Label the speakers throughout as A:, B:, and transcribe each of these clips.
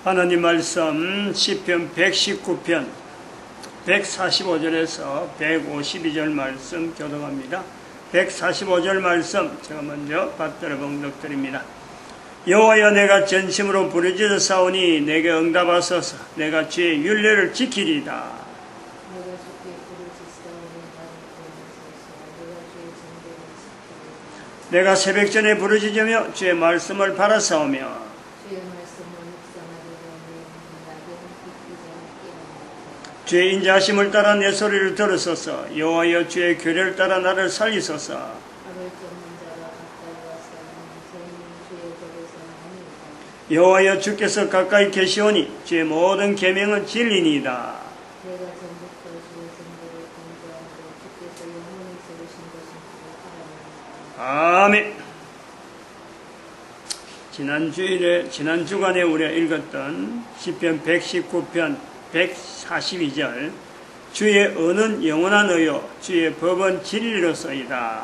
A: 하나님 말씀 시편 119편 145절에서 152절 말씀 교독합니다. 145절 말씀 제가 먼저 받들어 봉독드립니다. 여호와여, 내가 전심으로 부르짖어 싸우니 내게 응답하소서. 내가 주의 율례를 지키리이다. 내가 새벽전에 부르짖으며 주의 말씀을 바라싸우며 주의 인자하심을 따라 내 소리를 들으소서. 여호와여, 주의 규례를 따라 나를 살리소서. 여호와여, 주께서 가까이 계시오니 주의 모든 계명은 진리니이다. 아멘. 지난 주간에 우리가 읽었던 시편 119편 142절 주의 언은 영원한 의요 주의 법은 진리로소이다.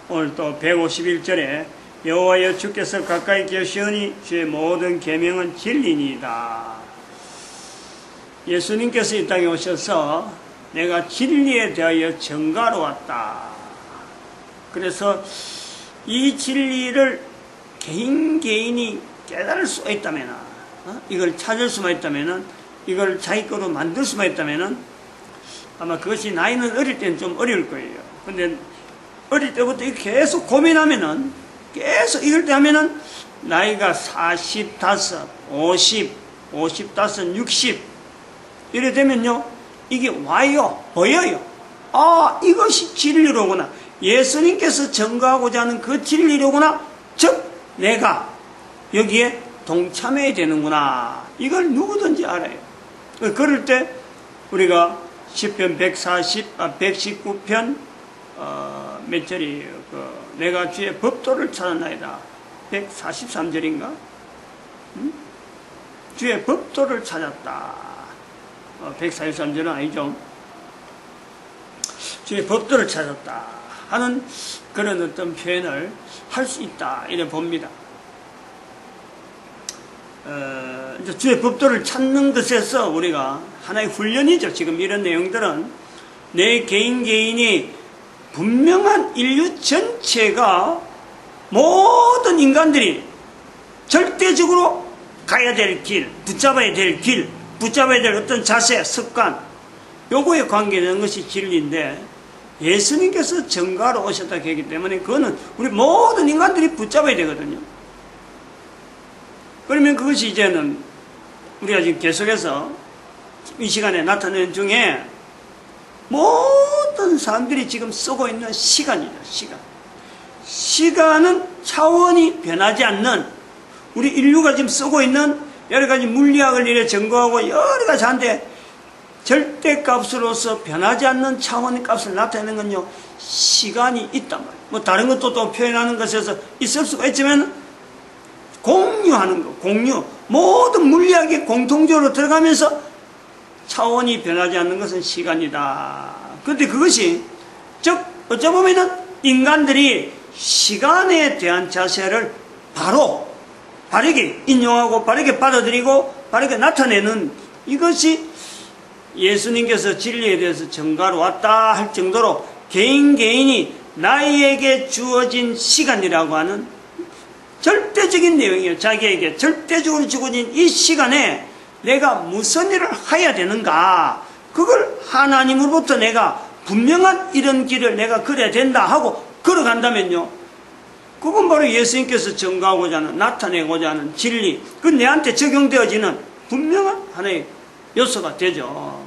A: 오늘 또 151절에 여호와여, 주께서 가까이 계시오니 주의 모든 계명은 진리니이다. 예수님께서 이 땅에 오셔서 내가 진리에 대하여 증거하러 왔다. 그래서 이 진리를 개인이 깨달을 수 있다면, 이걸 찾을 수만 있다면, 이걸 자기 거로 만들 수만 있다면 아마 그것이 나이는 어릴 때는 좀 어려울 거예요. 근데 어릴 때부터 계속 고민하면은, 계속 이럴 때 하면은 나이가 45, 50, 55, 60 이래 되면요, 이게 와요, 보여요. 아, 이것이 진리로구나. 예수님께서 증거하고자 하는 그 진리로구나. 즉 내가 여기에 동참해야 되는구나. 이걸 누구든지 알아요. 그럴 때 우리가 시편 119편 몇 절이에요? 내가 주의 법도를 찾았나이다. 143절인가? 주의 법도를 찾았다. 143절은 아니죠. 주의 법도를 찾았다 하는 그런 어떤 표현을 할 수 있다, 이래 봅니다. 이제 주의 법도를 찾는 것에서 우리가 하나의 훈련이죠. 지금 이런 내용들은 내 개인이 분명한 인류 전체가 모든 인간들이 절대적으로 가야 될 길, 붙잡아야 될 어떤 자세, 습관, 요거에 관계되는 것이 진리인데, 예수님께서 증거하러 오셨다 했기 때문에 그거는 우리 모든 인간들이 붙잡아야 되거든요. 그러면 그것이 이제는 우리가 지금 계속해서 이 시간에 나타내는 중에 모든 사람들이 지금 쓰고 있는 시간이죠. 시간은 차원이 변하지 않는, 우리 인류가 지금 쓰고 있는 여러 가지 물리학을 이래 증거하고 여러 가지 한데 절대값으로서 변하지 않는 차원의 값을 나타내는 건요, 시간이 있단 말이에요. 뭐 다른 것도 또 표현하는 것에서 있을 수가 있지만 공유하는 거, 모든 물리학이 공통적으로 들어가면서 차원이 변하지 않는 것은 시간이다. 그런데 그것이 즉 어쩌보면은 인간들이 시간에 대한 자세를 바르게 인용하고 바르게 받아들이고 바르게 나타내는, 이것이 예수님께서 진리에 대해서 증거하러 왔다 할 정도로 개인이 나에게 주어진 시간이라고 하는 절대적인 내용이에요. 자기에게 절대적으로 주어진 이 시간에 내가 무슨 일을 해야 되는가, 그걸 하나님으로부터 내가 분명한 이런 길을 내가 걸어야 된다 하고 걸어간다면요, 그건 바로 예수님께서 증거하고자 하는, 나타내고자 하는 진리, 그 내한테 적용되어지는 분명한 하나의 요소가 되죠.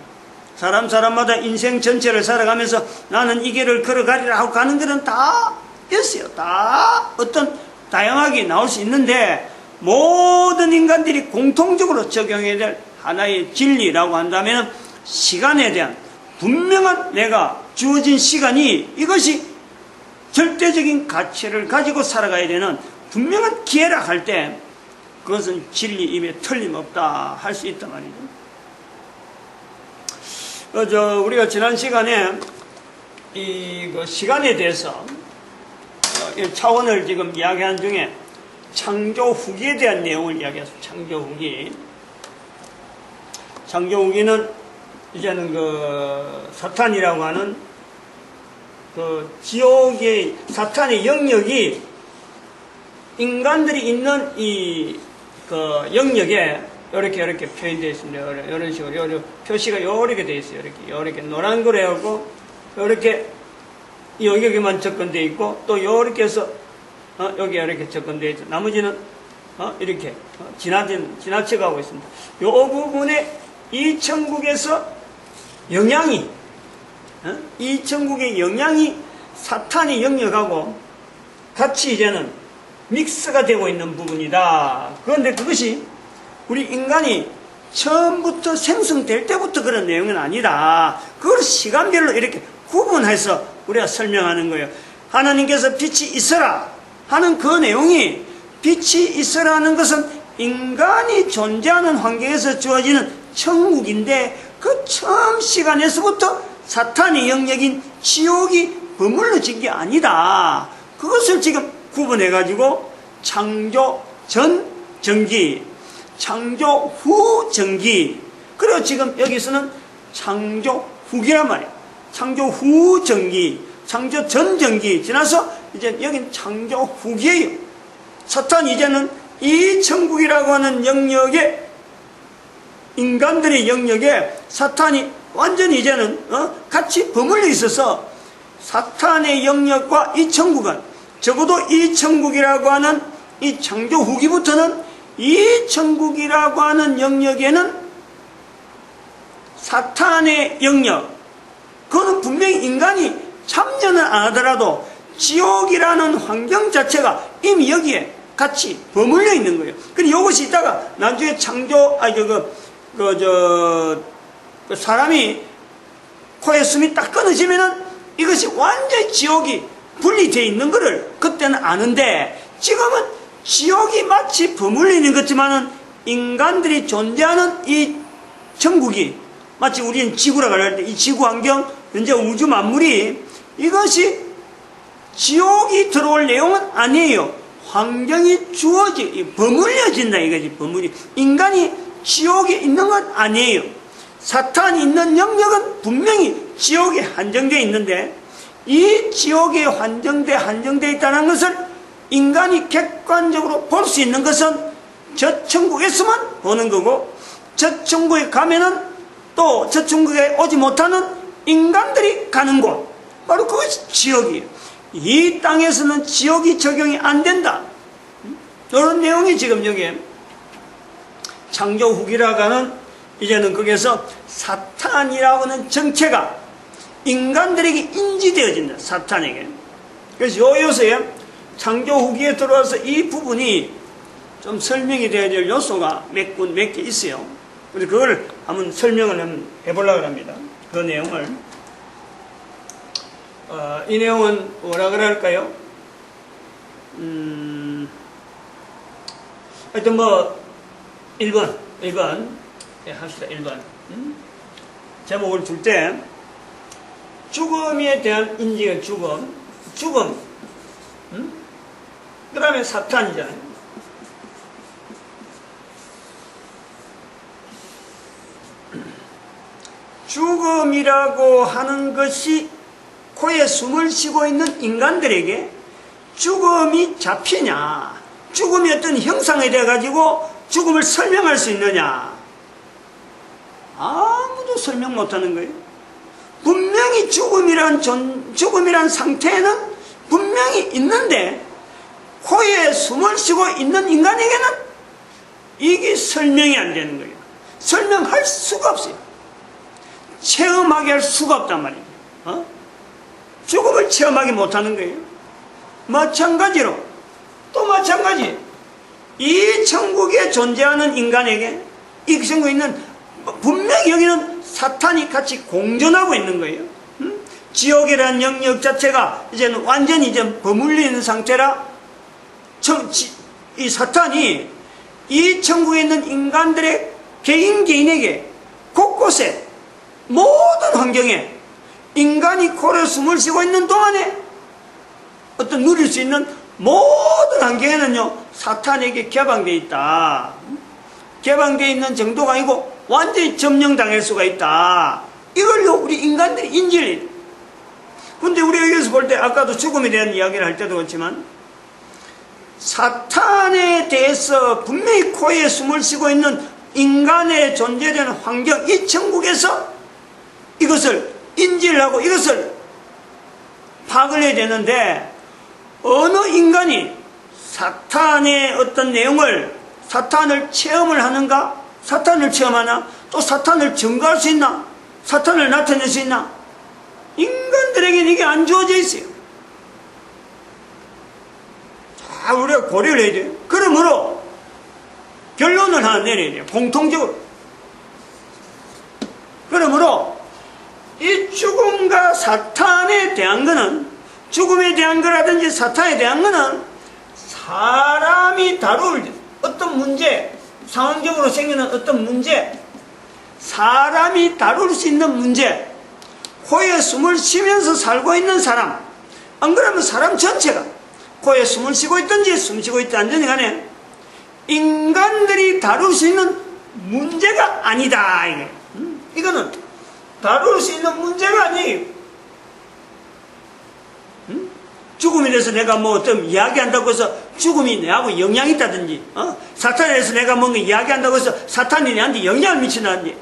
A: 사람마다 인생 전체를 살아가면서 나는 이 길을 걸어가리라 하고 가는 길은 다 있어요. 다 어떤 다양하게 나올 수 있는데, 모든 인간들이 공통적으로 적용해야 될 하나의 진리라고 한다면 시간에 대한 분명한 내가 주어진 시간이, 이것이 절대적인 가치를 가지고 살아가야 되는 분명한 기회라 할 때 그것은 진리임에 틀림없다 할 수 있단 말이죠. 우리가 지난 시간에 이 시간에 대해서 차원을 지금 이야기한 중에 창조 후기에 대한 내용을 이야기했습니다. 창조 후기. 창조 후기는 이제는 그 사탄이라고 하는 그 지옥의 사탄의 영역이 인간들이 있는 이 그 영역에 이렇게 표현되어 있습니다. 이런 식으로 표시가 이렇게 되어 있어요. 이렇게 노란 거로 해갖고 이렇게 이 영역에만 접근되어 있고 또 이렇게 해서 여기 이렇게 접근되어 있죠. 나머지는 이렇게 지나쳐가고 있습니다. 이 부분에 이 천국에서 영향이 이 천국의 영향이 사탄의 영역하고 같이 이제는 믹스가 되고 있는 부분이다. 그런데 그것이 우리 인간이 처음부터 생성될 때부터 그런 내용은 아니다. 그걸 시간별로 이렇게 구분해서 우리가 설명하는 거예요. 하나님께서 빛이 있어라 하는 그 내용이 빛이 있어라는 것은 인간이 존재하는 환경에서 주어지는 천국인데 그 처음 시간에서부터 사탄의 영역인 지옥이 버물러진 게 아니다. 그것을 지금 구분해가지고 창조 전 전기, 창조 후 전기, 그리고 지금 여기서는 창조 후기란 말이에요. 창조 후 전기, 창조 전 전기 지나서 이제 여긴 창조 후기예요. 사탄 이제는 이 천국이라고 하는 영역에, 인간들의 영역에 사탄이 완전히 이제는 같이 버물려 있어서 사탄의 영역과 이 천국은, 적어도 이 천국이라고 하는 이 창조 후기부터는 이 천국이라고 하는 영역에는 사탄의 영역, 그거는 분명히 인간이 참여는 안 하더라도 지옥이라는 환경 자체가 이미 여기에 같이 버물려 있는 거예요. 그리고 이것이 있다가 나중에 창조, 사람이 코에 숨이 딱 끊어지면은 이것이 완전히 지옥이 분리되어 있는 것을 그때는 아는데, 지금은 지옥이 마치 버물리는 것지만은 인간들이 존재하는 이 천국이 마치 우리는 지구라고 할 때 이 지구 환경, 현재 우주 만물이 이것이 지옥이 들어올 내용은 아니에요. 환경이 버물려진다 이거지. 버물이. 인간이 지옥에 있는 건 아니에요. 사탄이 있는 영역은 분명히 지옥에 한정되어 있는데, 이 지옥에 한정되어 있다는 것을 인간이 객관적으로 볼 수 있는 것은 저 천국에서만 보는 거고, 저 천국에 가면은 또 저 천국에 오지 못하는 인간들이 가는 곳, 바로 그것이 지옥이에요. 이 땅에서는 지옥이 적용이 안 된다. 이런 내용이 지금 여기에 창조 후기라고 하는, 이제는 거기에서 사탄이라고 하는 정체가 인간들에게 인지되어진다. 사탄에게. 그래서 요 요소에 창조 후기에 들어와서 이 부분이 좀 설명이 되어야 될 요소가 몇 개 있어요. 그래서 그걸 한번 설명을 한번 해보려고 합니다. 그 내용을. 이 내용은 뭐라 그럴까요? 하여튼 뭐 1번 합시다. 1번 제목을 줄 때 죽음에 대한 인지의 죽음 그 다음에 사탄이잖아요. 죽음이라고 하는 것이 코에 숨을 쉬고 있는 인간들에게 죽음이 잡히냐, 죽음이 어떤 형상이 돼가지고 죽음을 설명할 수 있느냐? 아무도 설명 못하는 거예요. 분명히 죽음이란 상태는 분명히 있는데 코에 숨을 쉬고 있는 인간에게는 이게 설명이 안 되는 거예요. 설명할 수가 없어요. 체험하게 할 수가 없단 말이에요. 죽음을 체험하게 못하는 거예요. 마찬가지로 이 천국에 존재하는 인간에게 이 천국에 있는, 분명히 여기는 사탄이 같이 공존하고 있는 거예요. 지옥이라는 영역 자체가 이제는 완전히 이제 버물리는 상태라 이 사탄이 이 천국에 있는 인간들의 개인에게 곳곳에 모든 환경에 인간이 코로 숨을 쉬고 있는 동안에 어떤 누릴 수 있는 모든 환경에는요, 사탄에게 개방되어 있다. 개방되어 있는 정도가 아니고 완전히 점령당할 수가 있다. 이걸요, 우리 인간들이 인지를 해요. 근데 우리가 여기서 볼 때, 아까도 죽음에 대한 이야기를 할 때도 그렇지만, 사탄에 대해서 분명히 코에 숨을 쉬고 있는 인간의 존재되는 환경, 이 천국에서 이것을 인지를 하고 이것을 파악을 해야 되는데, 어느 인간이 사탄의 어떤 내용을, 사탄을 체험을 하는가? 사탄을 체험하나? 또 사탄을 증거할 수 있나? 사탄을 나타낼 수 있나? 인간들에게는 이게 안 주어져 있어요. 자, 우리가 고려를 해야 돼요. 그러므로 결론을 하나 내려야 돼요. 공통적으로. 그러므로 이 죽음과 사탄에 대한 거는, 죽음에 대한 거라든지 사탄에 대한 거는 사람이 다룰 어떤 문제, 상황적으로 생기는 어떤 문제, 사람이 다룰 수 있는 문제, 코에 숨을 쉬면서 살고 있는 사람, 안 그러면 사람 전체가 코에 숨을 쉬고 있든지 숨 쉬고 있지 않든지 간에 인간들이 다룰 수 있는 문제가 아니다. 이거는 다룰 수 있는 문제가 아니에요. 죽음에 대해서 내가 뭐 어떤 이야기한다고 해서 죽음이 내하고 영향이 있다든지, 사탄에 대해서 내가 뭔가 이야기한다고 해서 사탄이 내한테 영향을 미친다든지,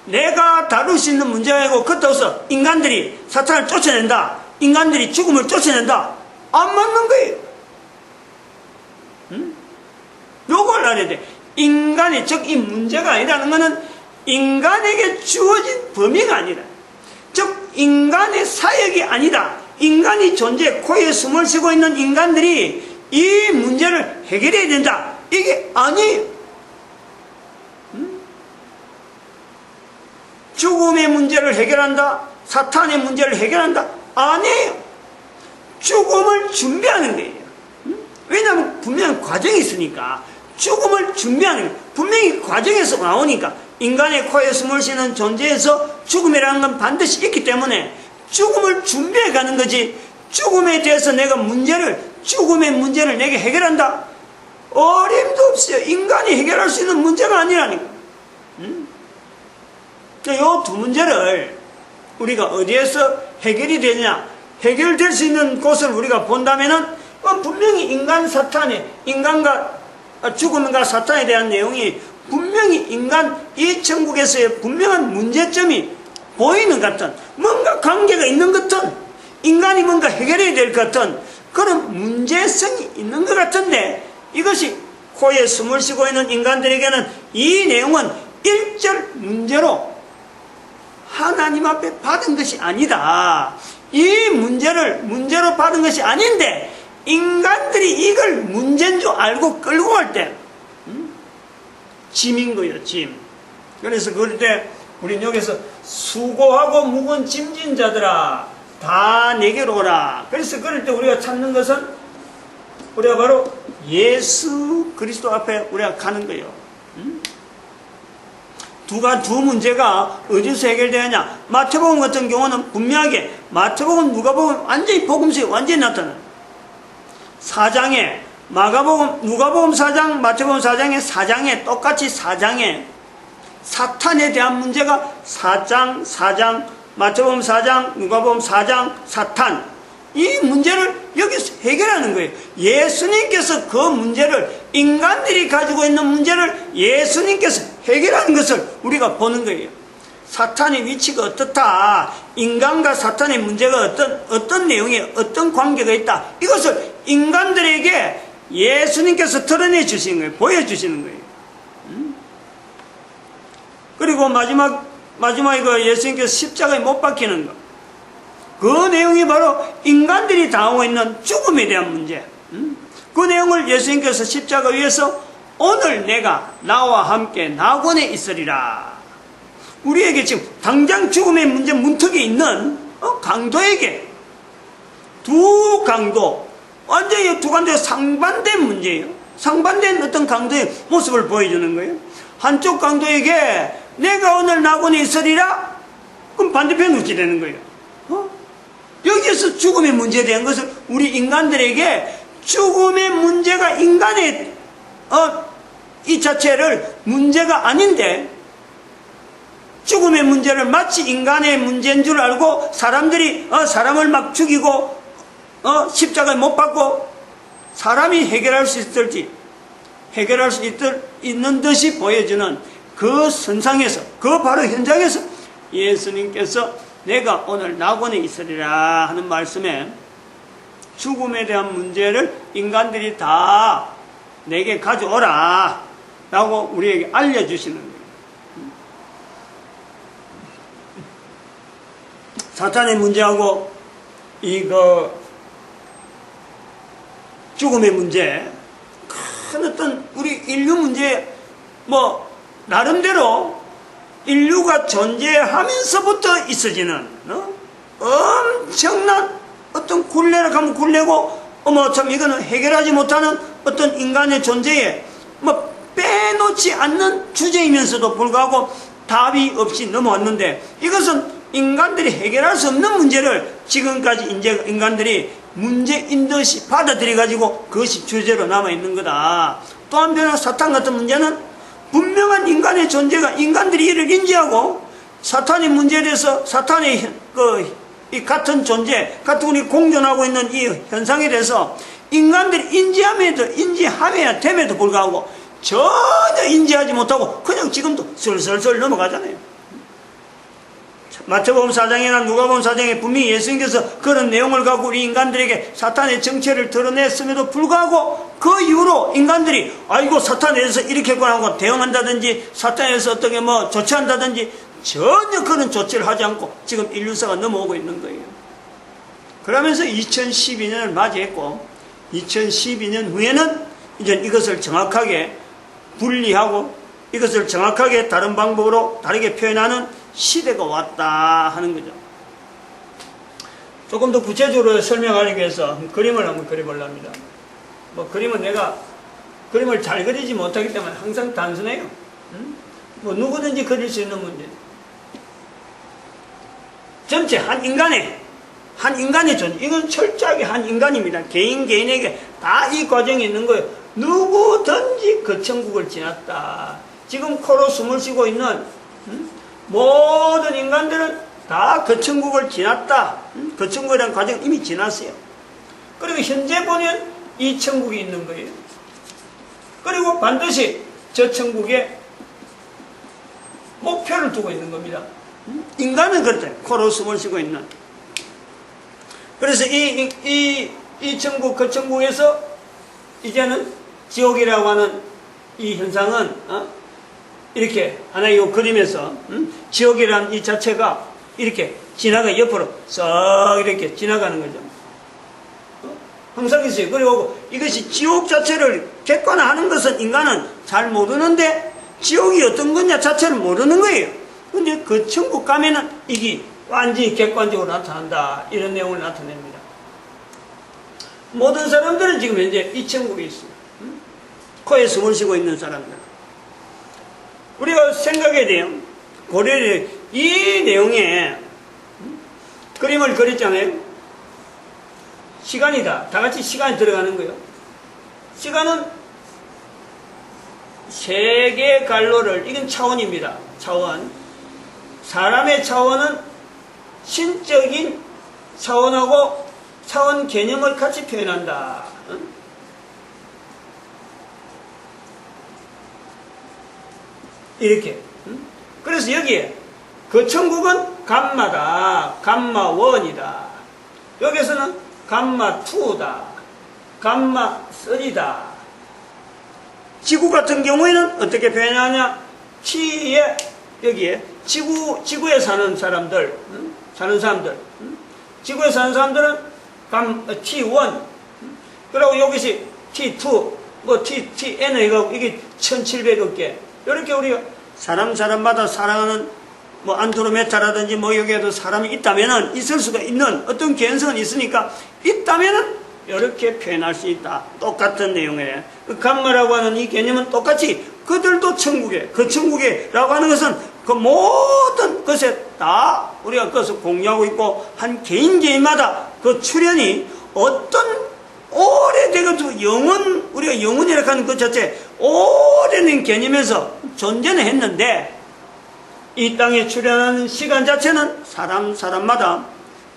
A: 내가 다룰 수 있는 문제가 아니고, 그렇다고 해서 인간들이 사탄을 쫓아낸다, 인간들이 죽음을 쫓아낸다, 안 맞는 거예요. 요걸 알아야 돼. 인간의, 즉 이 문제가 아니라는 것은 인간에게 주어진 범위가 아니라, 즉 인간의 사역이 아니다. 인간이 존재, 코에 숨을 쉬고 있는 인간들이 이 문제를 해결해야 된다. 이게 아니에요. 죽음의 문제를 해결한다? 사탄의 문제를 해결한다? 아니에요. 죽음을 준비하는 거예요. 왜냐하면 분명히 과정이 있으니까. 죽음을 준비하는 거예요. 분명히 과정에서 나오니까. 인간의 코에 숨을 쉬는 존재에서 죽음이라는 건 반드시 있기 때문에 죽음을 준비해 가는 거지, 죽음에 대해서 내가 죽음의 문제를 내게 해결한다? 어림도 없어요. 인간이 해결할 수 있는 문제가 아니라니까. 이 두 문제를 우리가 어디에서 해결이 되냐, 해결될 수 있는 곳을 우리가 본다면은 분명히 인간과 죽음과 사탄에 대한 내용이 분명히 이 천국에서의 분명한 문제점이 보이는 것 같은, 뭔가 관계가 있는 것 같은, 인간이 뭔가 해결해야 될 것 같은 그런 문제성이 있는 것 같은데, 이것이 코에 숨을 쉬고 있는 인간들에게는 이 내용은 일절 문제로 하나님 앞에 받은 것이 아니다. 이 문제로 받은 것이 아닌데, 인간들이 이걸 문제인 줄 알고 끌고 갈 때 짐인 거예요, 짐. 그래서 그럴 때 우리는 여기서 수고하고 무거운 짐진 자들아 다 내게로 오라. 그래서 그럴 때 우리가 찾는 것은 우리가 바로 예수 그리스도 앞에 우리가 가는 거예요. 두 문제가 어디서 해결되느냐. 마태복음 같은 경우는 분명하게 마태복음, 누가복음 완전히 복음서에 완전히 나타나요. 4장에 누가복음 4장, 마태복음 4장에 똑같이 4장에 사탄에 대한 문제가 4장, 마태복음 4장, 누가복음 4장, 사탄. 이 문제를 여기서 해결하는 거예요. 예수님께서 그 문제를, 인간들이 가지고 있는 문제를 예수님께서 해결하는 것을 우리가 보는 거예요. 사탄의 위치가 어떻다, 인간과 사탄의 문제가 어떤 내용에 어떤 관계가 있다, 이것을 인간들에게 예수님께서 드러내 주시는 거예요. 보여주시는 거예요. 그리고 마지막에 그 예수님께서 십자가에 못 박히는 것, 그 내용이 바로 인간들이 당하고 있는 죽음에 대한 문제. 그 내용을 예수님께서 십자가 위에서 오늘 내가 나와 함께 낙원에 있으리라. 우리에게 지금 당장 죽음의 문제 문턱에 있는 강도에게 두 강도, 완전히 두 강도의 상반된 문제예요. 상반된 어떤 강도의 모습을 보여주는 거예요. 한쪽 강도에게 내가 오늘 낙원에 있으리라? 그럼 반대편은 어찌 되는 거예요? 여기에서 죽음의 문제에 대한 것은 우리 인간들에게 죽음의 문제가 인간의 이 자체를 문제가 아닌데, 죽음의 문제를 마치 인간의 문제인 줄 알고 사람들이 사람을 막 죽이고 십자가에 못 박고 사람이 해결할 수 있을지, 해결할 수 있는 듯이 보여주는 그 선상에서, 그 바로 현장에서 예수님께서 내가 오늘 낙원에 있으리라 하는 말씀에 죽음에 대한 문제를 인간들이 다 내게 가져오라 라고 우리에게 알려주시는 거예요. 사탄의 문제하고 이거 죽음의 문제, 큰 어떤 우리 인류 문제, 뭐 나름대로 인류가 존재하면서부터 있어지는 엄청난 어떤 굴레를 가면 굴레고, 참 이거는 해결하지 못하는 어떤 인간의 존재에 뭐 빼놓지 않는 주제이면서도 불구하고 답이 없이 넘어왔는데, 이것은 인간들이 해결할 수 없는 문제를 지금까지 이제 인간들이 문제인 듯이 받아들여가지고 그것이 주제로 남아있는 거다. 또 한편으로 사탄 같은 문제는 분명한 인간의 존재가, 인간들이 이를 인지하고 사탄의 문제에 대해서 사탄의 이 같은 존재, 같은 우리 공존하고 있는 이 현상에 대해서 인간들이 인지함에야 됨에도 불구하고 전혀 인지하지 못하고 그냥 지금도 슬슬슬 넘어가잖아요. 마태복음 4장이나 누가복음 4장에 분명히 예수님께서 그런 내용을 갖고 우리 인간들에게 사탄의 정체를 드러냈음에도 불구하고 그 이후로 인간들이 아이고 사탄에 대해서 이렇게 하고 대응한다든지 사탄에 대해서 어떻게 뭐 조치한다든지 전혀 그런 조치를 하지 않고 지금 인류사가 넘어오고 있는 거예요. 그러면서 2012년을 맞이했고 2012년 후에는 이제 이것을 정확하게 분리하고 이것을 정확하게 다른 방법으로 다르게 표현하는 시대가 왔다 하는 거죠. 조금 더 구체적으로 설명하기 위해서 그림을 한번 그려보려 합니다. 뭐 그림은 내가 그림을 잘 그리지 못하기 때문에 항상 단순해요. 뭐 누구든지 그릴 수 있는 문제. 전체 한 인간의 존재. 이건 철저하게 한 인간입니다. 개인에게 다 이 과정이 있는 거예요. 누구든지 그 천국을 지났다. 지금 코로 숨을 쉬고 있는 모든 인간들은 다 그 천국을 지났다. 그 천국에 대한 과정을 이미 지났어요. 그리고 현재 보면 이 천국이 있는 거예요. 그리고 반드시 저 천국에 목표를 두고 있는 겁니다. 인간은 그렇다. 코로 숨을 쉬고 있는. 그래서 이 천국, 그 천국에서 이제는 지옥이라고 하는 이 현상은 이렇게 하나의 이 그림에서 지옥이라는 이 자체가 이렇게 옆으로 썩 이렇게 지나가는 거죠. 항상 있어요. 그리고 이것이 지옥 자체를 객관화하는 것은 인간은 잘 모르는데 지옥이 어떤 거냐 자체를 모르는 거예요. 근데 그 천국 가면은 이게 완전히 객관적으로 나타난다. 이런 내용을 나타냅니다. 모든 사람들은 지금 현재 이 천국에 있어요. 코에 숨을 쉬고 있는 사람들. 우리가 생각해야 돼요. 고려해야 돼요. 이 내용에 그림을 그렸잖아요. 시간이다. 다 같이 시간이 들어가는 거예요. 시간은 세계 갈로를, 이건 차원입니다. 차원. 사람의 차원은 신적인 차원하고 차원 개념을 같이 표현한다. 이렇게. 그래서 여기에 그 천국은 감마다. 감마1이다. 여기서는 감마2다. 감마3다. 지구 같은 경우에는 어떻게 표현하냐? T에 여기에 지구에 사는 사람들, 지구에 사는 사람들은 T1, 그리고 여기서 T2, 뭐 TN 해가지고 이게 1700억 개. 이렇게 우리가 사람마다 살아가는 뭐 안드로메다라든지 뭐 여기에도 사람이 있다면은 있을 수가 있는 어떤 개연성은 있으니까 있다면은 이렇게 표현할 수 있다. 똑같은 내용에 그 감마라고 하는 이 개념은 똑같이 그들도 천국에, 그 천국에라고 하는 것은 그 모든 것에 다 우리가 그것을 공유하고 있고, 한 개인마다 그 출현이 어떤 오래되고 우리가 영혼이라고 하는 것 자체 오래된 개념에서 존재는 했는데, 이 땅에 출현하는 시간 자체는 사람마다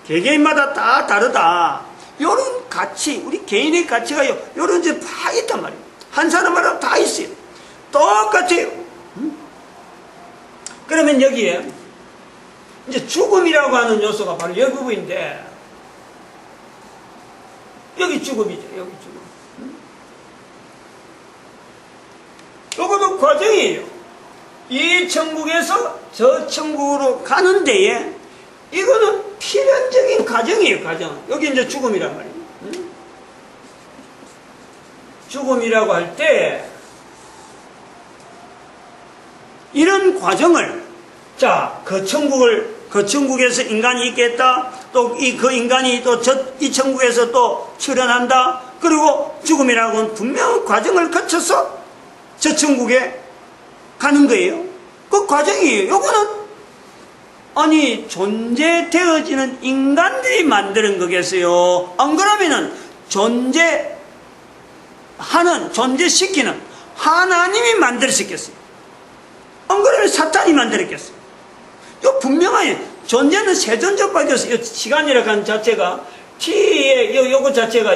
A: 개개인마다 다 다르다. 요런 가치, 우리 개인의 가치가 요런 이제 다 있단 말이에요. 한 사람마다 다 있어요. 똑같아요. 그러면 여기에 이제 죽음이라고 하는 요소가 바로 여기 부분인데, 여기 죽음이죠. 여기 죽음. 요것도 과정이에요. 이 천국에서 저 천국으로 가는 데에 이거는 필연적인 과정이에요. 과정. 여기 이제 죽음이란 말이에요. 죽음이라고 할 때 이런 과정을, 자, 그 천국에서 인간이 있겠다. 또 그 인간이 또 이 천국에서 또 출현한다. 그리고 죽음이라고는 분명한 과정을 거쳐서 저 천국에 가는 거예요. 그 과정이에요. 요거는 아니 존재되어지는 인간들이 만드는 거겠어요. 안 그러면은 존재시키는 하나님이 만들었겠어요. 안 그러면 사탄이 만들었겠어요. 요 분명하게 존재는 세존적밖에 없어요. 시간이라고 하는 자체가 T의 요거 자체가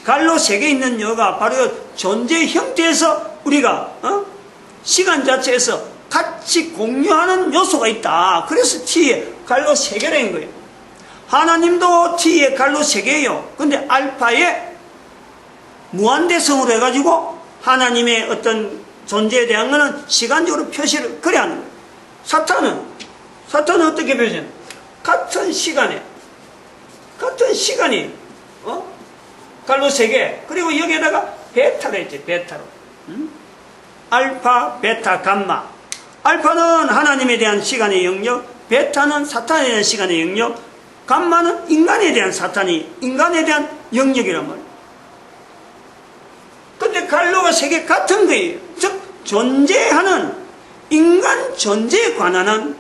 A: 갈로 3개 있는 여가 바로 존재 형태에서 우리가 시간 자체에서 같이 공유하는 요소가 있다. 그래서 T의 갈로 3개라는 거예요. 하나님도 T의 갈로 3개예요. 근데 알파의 무한대성으로 해가지고 하나님의 어떤 존재에 대한 거는 시간적으로 표시를 그래 하는 거예요. 사탄은 어떻게 표시해요? 같은 시간이 갈로 3개, 그리고 여기에다가 베타로 했지. 베타로. 알파, 베타, 감마. 알파는 하나님에 대한 시간의 영역, 베타는 사탄에 대한 시간의 영역, 감마는 인간에 대한 인간에 대한 영역이란 말이에요. 근데 갈로가 3개 같은 거예요. 즉 존재하는 인간 존재에 관한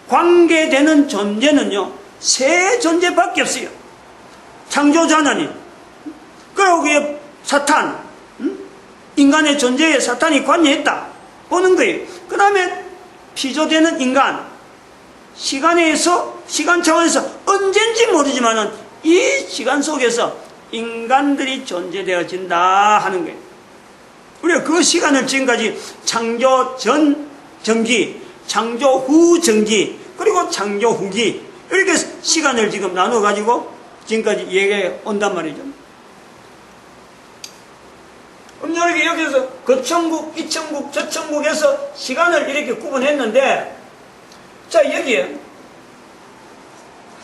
A: 관계되는 존재는요 3 존재밖에 없어요. 창조자 하나님, 그리고 그게 사탄, 인간의 존재에 사탄이 관여했다 보는 거예요. 그 다음에 피조되는 인간, 시간 차원에서 언젠지 모르지만은 이 시간 속에서 인간들이 존재되어진다 하는 거예요. 우리가 그 시간을 지금까지 창조 전 전기, 창조 후 전기, 그리고 창조 후기, 이렇게 시간을 지금 나눠가지고 지금까지 얘기해 온단 말이죠. 그럼 여기서 그 천국, 이 천국, 저 천국에서 시간을 이렇게 구분했는데, 자, 여기에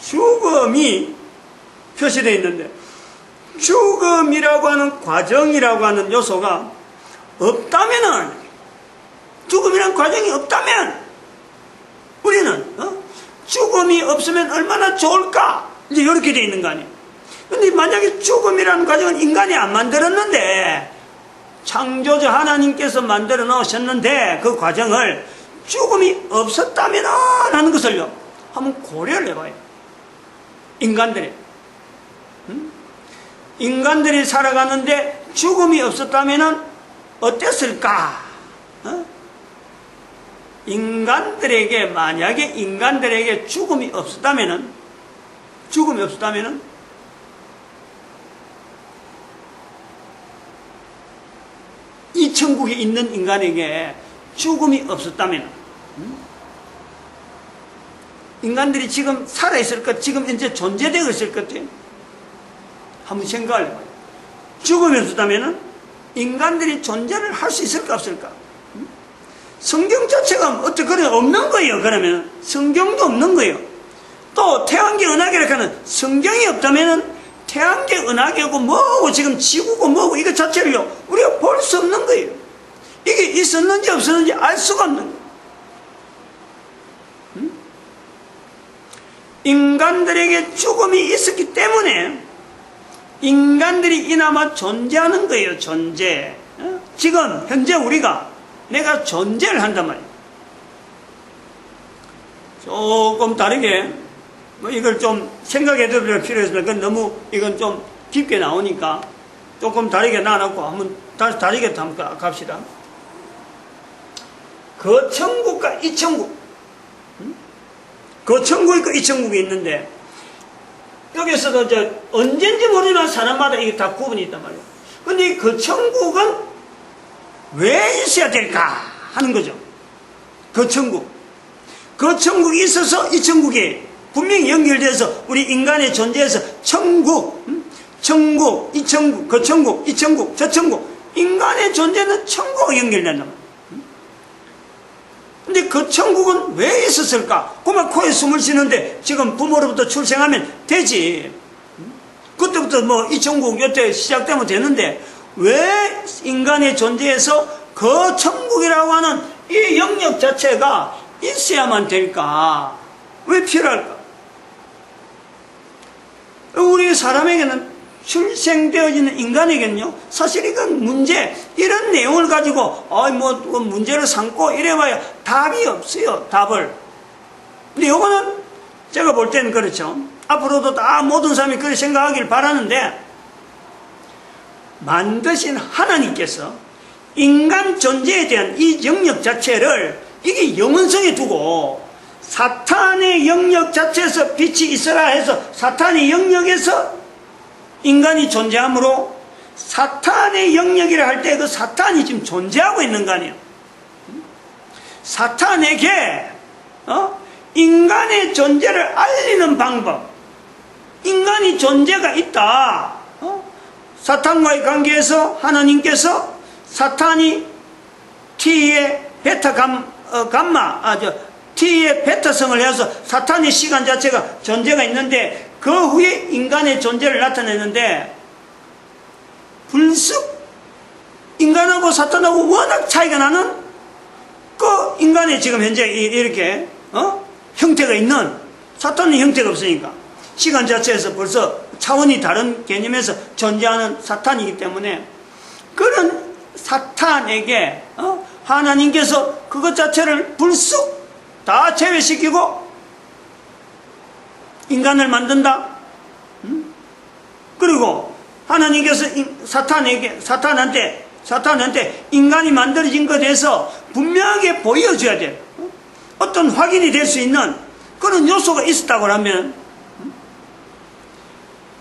A: 죽음이 표시되어 있는데, 죽음이라고 하는 과정이라고 하는 요소가 없다면은, 죽음이라는 과정이 없다면, 우리는, 죽음이 없으면 얼마나 좋을까? 이제 이렇게 되어 있는 거 아니에요. 근데 만약에 죽음이라는 과정은 인간이 안 만들었는데, 창조자 하나님께서 만들어 놓으셨는데, 그 과정을 죽음이 없었다면 하는 것을요, 한번 고려를 해봐요. 인간들이 살아가는데 죽음이 없었다면 어땠을까? 만약에 인간들에게 죽음이 없었다면 이 천국에 있는 인간에게 죽음이 없었다면 인간들이 지금 살아있을 것, 지금 이제 존재되고 있을 것 같아요. 한번 생각을 해봐요. 죽음이 없었다면 인간들이 존재를 할 수 있을까 없을까? 성경 자체가 어떻게 그래 없는 거예요. 그러면 성경도 없는 거예요. 또 태양계 은하계라고 하는 성경이 없다면 태양계 은하계고 뭐고 지금 지구고 뭐고 이거 자체를요 우리가 볼 수 없는 거예요. 이게 있었는지 없었는지 알 수가 없는 거예요. 인간들에게 죽음이 있었기 때문에 인간들이 이나마 존재하는 거예요. 존재. 지금 현재 내가 존재를 한단 말이에요. 조금 다르게 뭐 이걸 좀 생각해 볼 필요가 있습니다. 그건 너무 이건 좀 깊게 나오니까 조금 다르게 나눠놓고 한번 다시 다르게 한번 갑시다. 그 천국과 이 천국, 그 천국이 있고 이 천국이 있는데 여기서도 이제 언젠지 모르지만 사람마다 이게 다 구분이 있단 말이에요. 근데 그 천국은 왜 있어야 될까 하는 거죠. 그 천국. 그 천국이 있어서 이 천국이 분명히 연결돼서 우리 인간의 존재에서 천국, 천국, 이 천국, 그 천국, 이 천국, 저 천국. 인간의 존재는 천국과 연결된단 말이에요. 근데 그 천국은 왜 있었을까? 그만 코에 숨을 쉬는데 지금 부모로부터 출생하면 되지. 그때부터 뭐 이 천국 요때 시작되면 되는데 왜 인간의 존재에서 그 천국이라고 하는 이 영역 자체가 있어야만 될까? 왜 필요할까? 우리 사람에게는 출생되어지는 인간에게는요, 사실 이건 문제, 이런 내용을 가지고, 문제를 삼고 이래봐야 답이 없어요, 답을. 근데 요거는 제가 볼 때는 그렇죠. 앞으로도 다 모든 사람이 그렇게 생각하길 바라는데, 만드신 하나님께서 인간 존재에 대한 이 영역 자체를 이게 영원성에 두고, 사탄의 영역 자체에서 빛이 있어라 해서 사탄의 영역에서 인간이 존재하므로 사탄의 영역이라 할 때 그 사탄이 지금 존재하고 있는 거 아니에요. 사탄에게 인간의 존재를 알리는 방법, 인간이 존재가 있다. 사탄과의 관계에서 하나님께서 사탄이 T의 베타 T의 베타성을 해서 사탄의 시간 자체가 존재가 있는데 그 후에 인간의 존재를 나타내는데 불쑥 인간하고 사탄하고 워낙 차이가 나는 그 인간의 지금 현재 이렇게 형태가 있는, 사탄은 형태가 없으니까 시간 자체에서 벌써 차원이 다른 개념에서 존재하는 사탄이기 때문에 그런 사탄에게 하나님께서 그것 자체를 불쑥 다 제외시키고 인간을 만든다. 그리고 하나님께서 사탄한테 인간이 만들어진 것에 대해서 분명하게 보여줘야 돼요. 어떤 확인이 될 수 있는 그런 요소가 있었다고 하면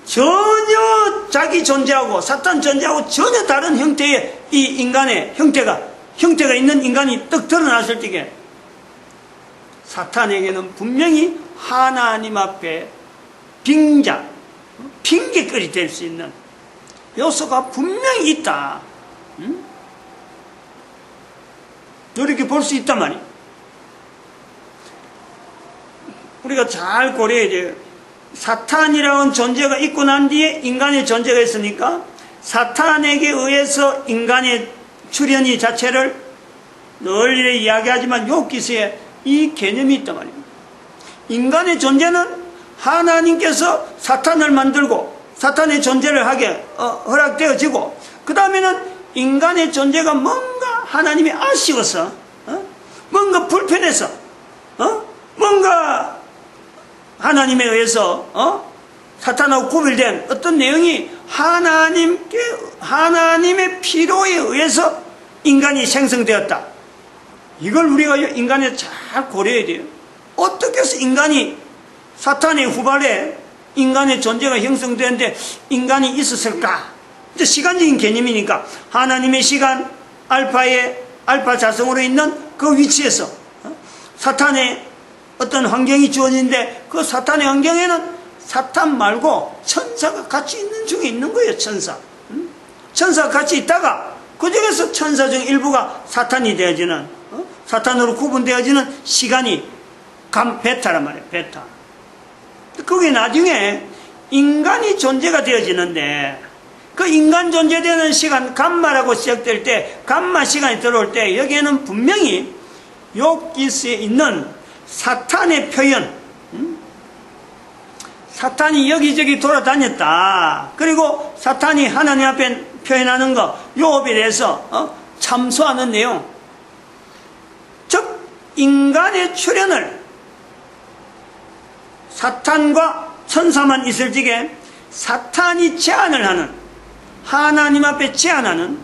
A: 전혀 자기 존재하고 사탄 존재하고 전혀 다른 형태의 이 인간의 형태가 있는 인간이 떡 드러났을 때에 사탄에게는 분명히 하나님 앞에 핑계거리 될 수 있는 요소가 분명히 있다. 이렇게 볼 수 있단 말이에요. 우리가 잘 고려해야 돼요. 사탄이라는 존재가 있고 난 뒤에 인간의 존재가 있으니까 사탄에게 의해서 인간의 출현이 자체를 늘 이야기하지만 욥기서에 이 개념이 있단 말입니다. 인간의 존재는 하나님께서 사탄을 만들고 사탄의 존재를 하게 허락되어지고 그 다음에는 인간의 존재가 뭔가 하나님이 아쉬워서 뭔가 불편해서 뭔가 하나님에 의해서 사탄하고 구별된 어떤 내용이 하나님의 필요에 의해서 인간이 생성되었다. 이걸 우리가 인간에 잘 고려해야 돼요. 어떻게 해서 인간이 사탄의 후발에 인간의 존재가 형성되는데 인간이 있었을까? 시간적인 개념이니까 하나님의 시간 알파 자성으로 있는 그 위치에서 사탄의 어떤 환경이 주어지는데 그 사탄의 환경에는 사탄 말고 천사가 같이 있는 중에 있는 거예요. 천사가 같이 있다가 그 중에서 천사 중 일부가 사탄이 되어지는 사탄으로 구분되어지는 시간이 베타란 말이에요. 베타. 그게 나중에 인간이 존재가 되어지는데 그 인간 존재되는 시간 감마라고 시작될 때 감마 시간이 들어올 때 여기에는 분명히 욥기서에 있는 사탄의 표현, 사탄이 여기저기 돌아다녔다. 그리고 사탄이 하나님 앞에 표현하는 거 욥에 대해서 참소하는 내용, 즉 인간의 출현을 사탄과 천사만 있을 적에 사탄이 제안을 하는, 하나님 앞에 제안하는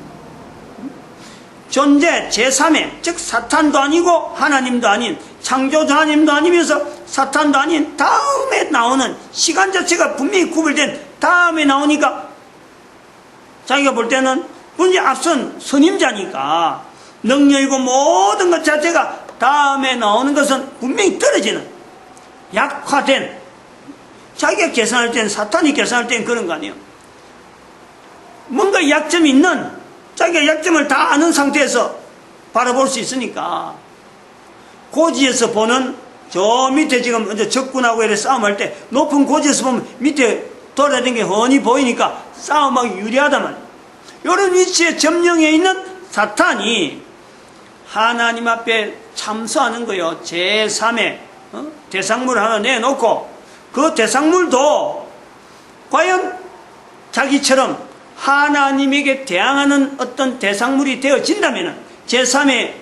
A: 존재 제3의, 즉 사탄도 아니고 하나님도 아닌, 창조자 하나님도 아니면서 사탄도 아닌 다음에 나오는, 시간 자체가 분명히 구별된 다음에 나오니까 자기가 볼 때는 분명히 앞선 선임자니까 능력이고 모든 것 자체가 다음에 나오는 것은 분명히 떨어지는, 약화된, 자기가 계산할 때는, 사탄이 계산할 때는 그런 거 아니에요. 뭔가 약점이 있는, 자기가 약점을 다 아는 상태에서 바라볼 수 있으니까, 고지에서 보는, 저 밑에 지금 이제 적군하고 이렇게 싸움할 때 높은 고지에서 보면 밑에 돌아다니는 게 훤히 보이니까 싸움하기 유리하단 말이에요. 이런 위치에 점령해 있는 사탄이 하나님 앞에 참수하는 거예요. 제3의 대상물을 하나 내놓고, 그 대상물도 과연 자기처럼 하나님에게 대항하는 어떤 대상물이 되어진다면, 제3의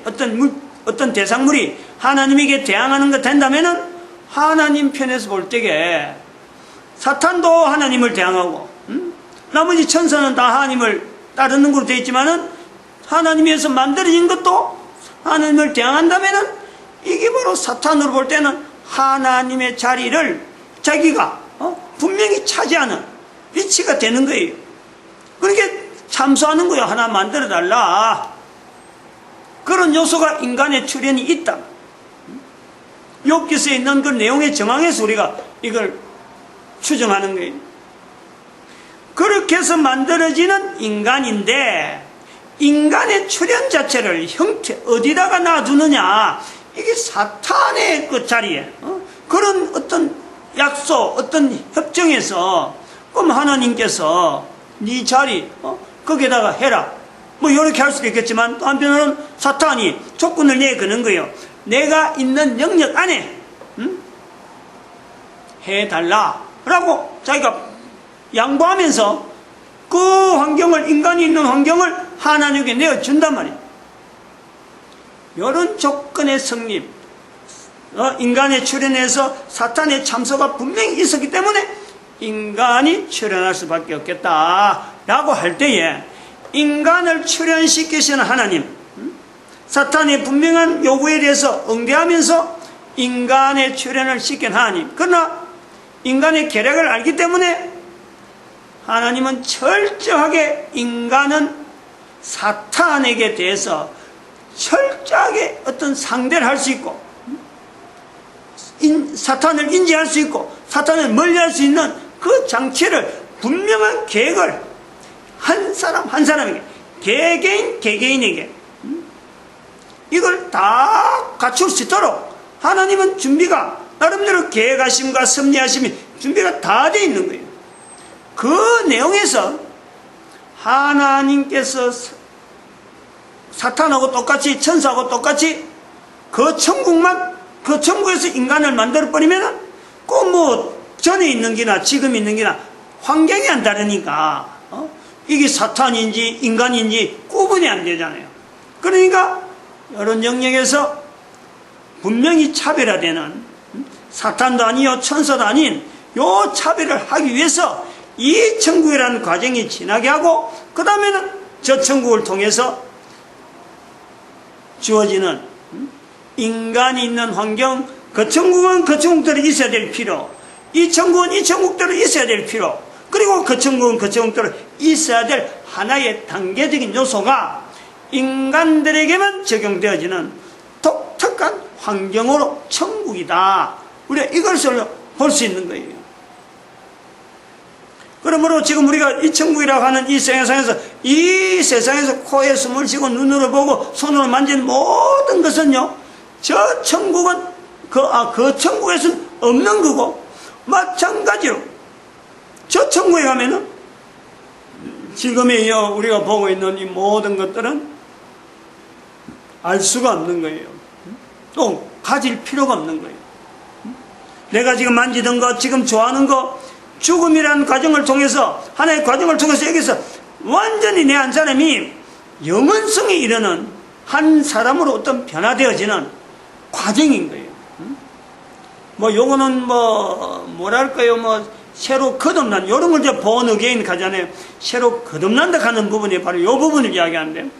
A: 어떤 대상물이 하나님에게 대항하는 것 된다면, 하나님 편에서 볼 때에 사탄도 하나님을 대항하고, 나머지 천사는 다 하나님을 따르는 걸로 되어 있지만은, 하나님에서 만들어진 것도 하나님을 대항한다면은, 이게 바로 사탄으로 볼 때는 하나님의 자리를 자기가 분명히 차지하는 위치가 되는 거예요. 그러니까 참수하는 거예요. 하나 만들어 달라. 그런 요소가 인간의 출현이 있다. 욥기서에 있는 그 내용의 정황에서 우리가 이걸 추정하는 거예요. 그렇게 해서 만들어지는 인간인데, 인간의 출현 자체를 형태 어디다가 놔두느냐, 이게 사탄의 그 자리에 그런 어떤 약속, 어떤 협정에서, 그럼 하나님께서 네 자리 거기에다가 해라, 뭐 이렇게 할 수도 있겠지만, 또 한편으로는 사탄이 조건을 내거는 거예요. 내가 있는 영역 안에 해달라라고 자기가 양보하면서 그 환경을, 인간이 있는 환경을 하나님께 내어준단 말이에요. 이런 조건의 성립, 인간의 출현에서 사탄의 참소가 분명히 있었기 때문에 인간이 출현할 수밖에 없겠다라고 할 때에, 인간을 출현시키시는 하나님, 사탄의 분명한 요구에 대해서 응대하면서 인간의 출현을 시킨 하나님, 그러나 인간의 계략을 알기 때문에 하나님은 철저하게 인간은 사탄에게 대해서 철저하게 어떤 상대를 할 수 있고, 사탄을 인지할 수 있고, 사탄을 멀리할 수 있는 그 장치를, 분명한 계획을 한 사람 한 사람에게, 개개인에게 이걸 다 갖출 수 있도록 하나님은 준비가, 나름대로 계획하심과 섭리하심이 준비가 다 되어 있는 거예요. 그 내용에서 하나님께서 사탄하고 똑같이, 천사하고 똑같이 그 천국만, 그 천국에서 인간을 만들어버리면은 꼭 뭐 전에 있는 게나 지금 있는 게나 환경이 안 다르니까 이게 사탄인지 인간인지 구분이 안 되잖아요. 그러니까 이런 영역에서 분명히 차별화되는, 사탄도 아니요 천사도 아닌 요 차별을 하기 위해서 이 천국이라는 과정이 지나게 하고, 그 다음에는 저 천국을 통해서 주어지는 인간이 있는 환경, 그 천국은 그 천국대로 있어야 될 필요, 이 천국은 이 천국대로 있어야 될 필요, 그리고 그 천국은 그 천국대로 있어야 될 하나의 단계적인 요소가 인간들에게만 적용되어지는 독특한 환경으로 천국이다. 우리가 이것을 볼 수 있는 거예요. 그러므로 지금 우리가 이 천국이라고 하는 이 세상에서, 이 세상에서 코에 숨을 쉬고 눈으로 보고 손으로 만지는 모든 것은요, 저 천국은 그 천국에서는 없는 거고, 마찬가지로 저 천국에 가면은 지금의 우리가 보고 있는 이 모든 것들은 알 수가 없는 거예요. 또 가질 필요가 없는 거예요. 내가 지금 만지던 것, 지금 좋아하는 것, 죽음이라는 과정을 통해서, 하나의 과정을 통해서 여기서 완전히 내 한 사람이 영원성에 이르는 한 사람으로 어떤 변화되어지는 과정인 거예요. 요거는 뭐랄까요, 새로 거듭난, 요런 걸 이제 born again 가잖아요. 새로 거듭난다 하는 부분이 바로 요 부분을 이야기하는데,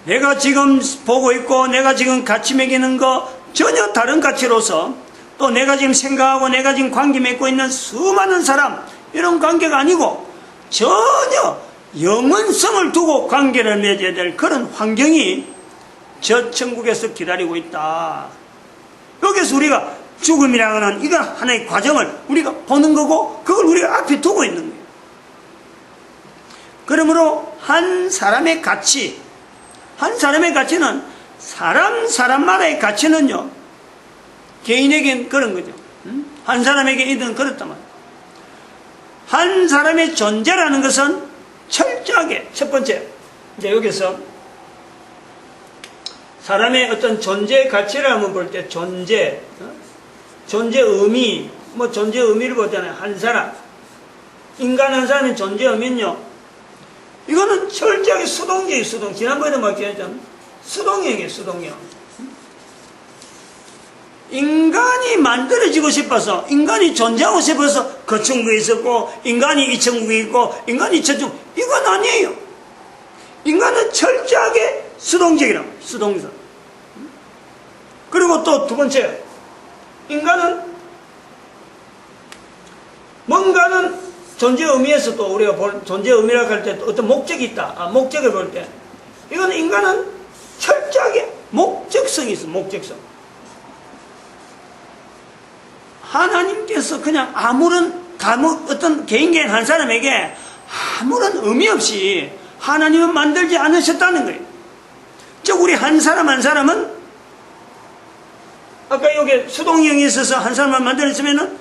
A: 내가 지금 보고 있고, 내가 지금 가치 매기는 거 전혀 다른 가치로서, 또 내가 지금 생각하고 내가 지금 관계 맺고 있는 수많은 사람, 이런 관계가 아니고, 전혀 영원성을 두고 관계를 맺어야 될 그런 환경이 저 천국에서 기다리고 있다. 여기서 우리가 죽음이라는 이거 하나의 과정을 우리가 보는 거고, 그걸 우리가 앞에 두고 있는 거예요. 그러므로 한 사람의 가치, 한 사람의 가치는 사람마다의 가치는요, 개인에겐 그런 거죠. 한 사람에게 이든 그렇단 말이에요. 한 사람의 존재라는 것은 철저하게, 첫 번째, 이제 여기서 사람의 어떤 존재 가치를 한번 볼 때, 존재 의미, 존재 의미를 보잖아요. 한 사람, 인간 한 사람의 존재 의미는요, 이거는 철저하게 수동적이에요. 수동. 지난번에도 말했잖아요. 수동형이에요. 수동형. 인간이 만들어지고 싶어서, 인간이 존재하고 싶어서 그 천국에 있었고, 인간이 이 천국에 있고, 인간이 저 천국, 이건 아니에요. 인간은 철저하게 수동적이라고. 수동적. 그리고 또 두 번째, 인간은 뭔가는 존재 의미에서 또 우리가 존재 의미라고 할 때 어떤 목적이 있다. 목적을 볼 때. 이건 인간은 철저하게 목적성이 있어. 목적성. 하나님께서 그냥 어떤 개인 한 사람에게 아무런 의미 없이 하나님은 만들지 않으셨다는 거예요. 즉, 우리 한 사람은 아까 여기 수동형이 있어서 한 사람만 만들었으면은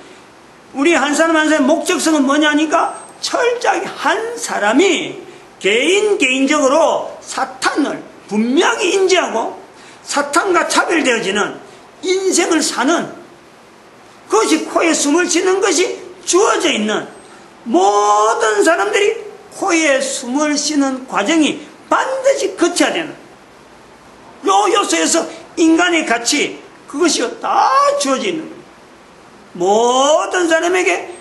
A: 우리 한 사람의 목적성은 뭐냐니까 철저하게 한 사람이 개인적으로 사탄을 분명히 인지하고 사탄과 차별되어지는 인생을 사는, 그것이 코에 숨을 쉬는 것이 주어져 있는, 모든 사람들이 코에 숨을 쉬는 과정이 반드시 거쳐야 되는 요 요소에서 인간의 가치, 그것이 다 주어져 있는 거예요. 모든 사람에게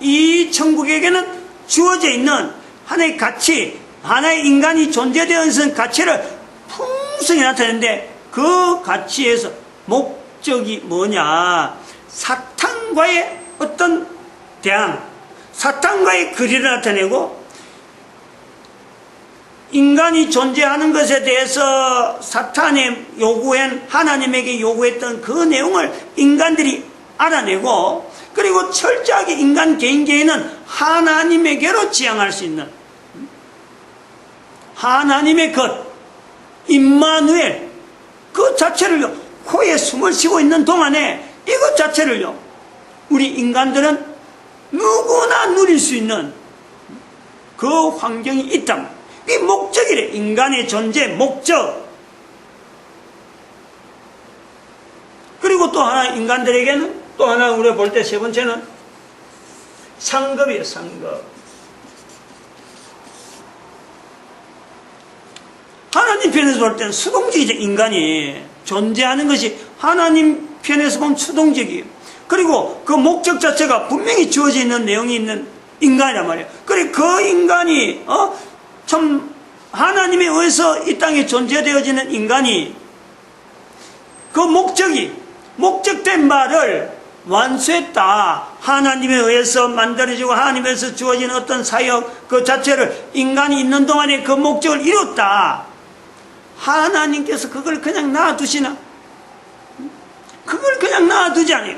A: 이 천국에게는 주어져 있는 하나의 가치, 하나의 인간이 존재되어 있는 가치를 풍성히 나타내는데, 그 가치에서 목적이 뭐냐? 사탄과의 어떤 대항, 사탄과의 거리를 나타내고, 인간이 존재하는 것에 대해서 사탄의 하나님에게 요구했던 그 내용을 인간들이 알아내고, 그리고 철저하게 인간 개인은 하나님에게로 지향할 수 있는 하나님의 것, 임마누엘, 그 자체를요, 코에 숨을 쉬고 있는 동안에 이것 자체를요, 우리 인간들은 누구나 누릴 수 있는 그 환경이 있다. 이 목적이래. 인간의 존재 목적. 그리고 또 하나, 인간들에게는 또 하나 우리가 볼 때 세 번째는 상급이에요. 상급. 하나님 편에서 볼 때는 수동적이죠. 인간이 존재하는 것이 하나님 편에서 보면 수동적이에요. 그리고 그 목적 자체가 분명히 주어져 있는 내용이 있는 인간이란 말이에요. 그래, 그 인간이 참 하나님에 의해서 이 땅에 존재되어지는 인간이 그 목적된 바를 완수했다. 하나님에 의해서 만들어지고 하나님에 의해서 주어지는 어떤 사역 그 자체를 인간이 있는 동안에 그 목적을 이뤘다. 하나님께서 그걸 그냥 놔두시나? 그걸 그냥 놔두지 않아요.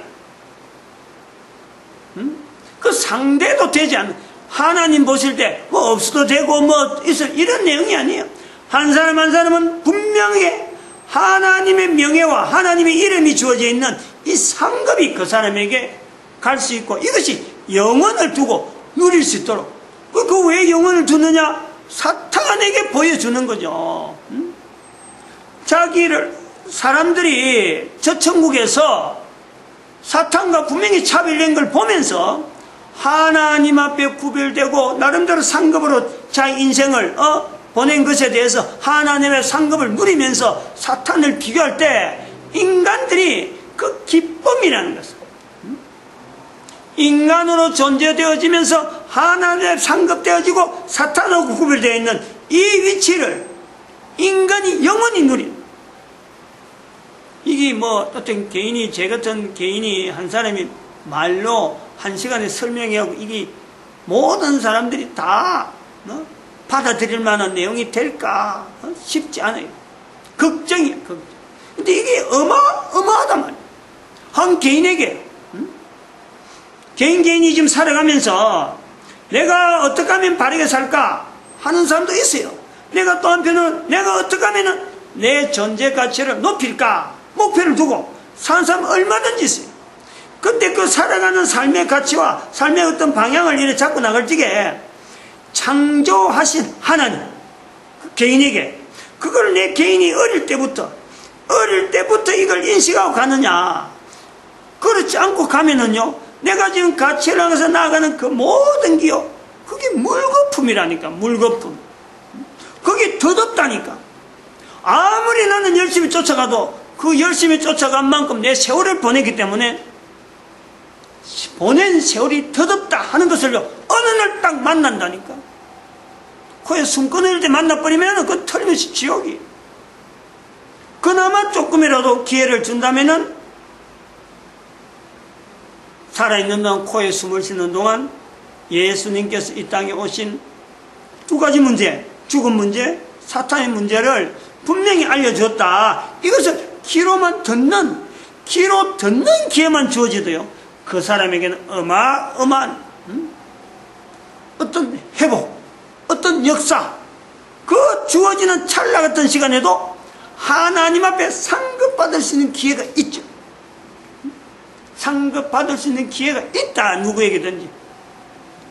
A: 그 상대도 되지 않는, 하나님 보실 때 뭐 없어도 되고 뭐 있을 이런 내용이 아니에요. 한 사람 한 사람은 분명하게 하나님의 명예와 하나님의 이름이 주어져 있는 이 상급이 그 사람에게 갈 수 있고, 이것이 영원을 두고 누릴 수 있도록. 그 왜 영원을 두느냐? 사탄에게 보여주는 거죠. 사람들이 저 천국에서 사탄과 분명히 차별된 걸 보면서 하나님 앞에 구별되고 나름대로 상급으로 자기 인생을 보낸 것에 대해서 하나님의 상급을 누리면서 사탄을 비교할 때 인간들이 그 기쁨이라는 것은 인간으로 존재되어지면서 하나님에 상급되어지고 사탄하고 구별되어 있는 이 위치를 인간이 영원히 누린, 이게 뭐 어떤 개인이, 제 같은 개인이 한 사람이 말로 한 시간에 설명하고 이게 모든 사람들이 다 받아들일 만한 내용이 될까 쉽지 않아요. 걱정이야, 걱정. 근데 이게 어마어마하단 말이야. 한 개인에게 개인이 지금 살아가면서 내가 어떻게 하면 바르게 살까 하는 사람도 있어요. 내가 또 한편은 내가 어떻게 하면 내 존재 가치를 높일까 목표를 두고 사는 사람 얼마든지 있어요. 근데 그 살아가는 삶의 가치와 삶의 어떤 방향을 이렇게 잡고 나갈 적에 창조하신 하나님, 그 개인에게 그걸 내 개인이 어릴 때부터 이걸 인식하고 가느냐, 그렇지 않고 가면은요, 내가 지금 가치를 향해서 나아가는 그 모든 기업, 그게 물거품이라니까. 물거품. 그게 더덥다니까. 아무리 나는 열심히 쫓아가도 그 열심히 쫓아간 만큼 내 세월을 보내기 때문에 보낸 세월이 더덥다 하는 것을 어느 날 딱 만난다니까. 코에 숨 끊을 때 만나버리면 그 틀림없이 지옥이. 그나마 조금이라도 기회를 준다면은 살아있는 동안, 코에 숨을 쉬는 동안 예수님께서 이 땅에 오신 두 가지 문제, 죽음 문제, 사탄의 문제를 분명히 알려주었다. 이것을 귀로 듣는 기회만 주어지도요, 그 사람에게는 어마어마한 어떤 회복, 어떤 역사, 그 주어지는 찰나 같은 시간에도 하나님 앞에 상급받을 수 있는 기회가 있죠. 상급받을 수 있는 기회가 있다, 누구에게든지.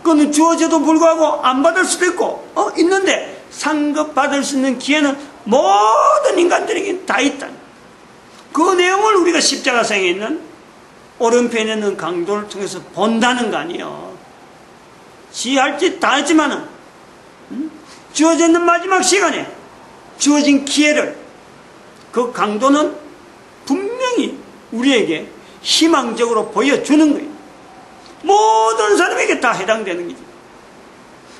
A: 그건 주어져도 불구하고 안 받을 수도 있고 있는데, 상급받을 수 있는 기회는 모든 인간들에게 다 있다. 그 내용을 우리가 십자가상에 있는 오른편에 있는 강도를 통해서 본다는 거 아니에요. 지할 짓 다 했지만은 주어져 있는 마지막 시간에 주어진 기회를, 그 강도는 분명히 우리에게 희망적으로 보여주는 거예요. 모든 사람에게 다 해당되는 거죠.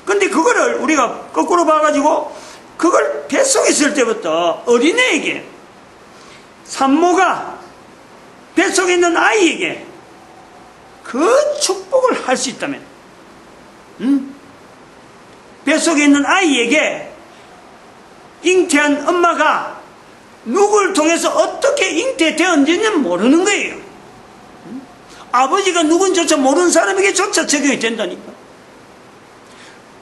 A: 근데 그거를 우리가 거꾸로 봐가지고 그걸 뱃속에 있을 때부터 어린애에게, 산모가 뱃속에 있는 아이에게 그 축복을 할 수 있다면, 뱃속에 있는 아이에게 잉태한 엄마가 누구를 통해서 어떻게 잉태되었는지는 모르는 거예요. 아버지가 누군지조차 모르는 사람에게조차 적용이 된다니까.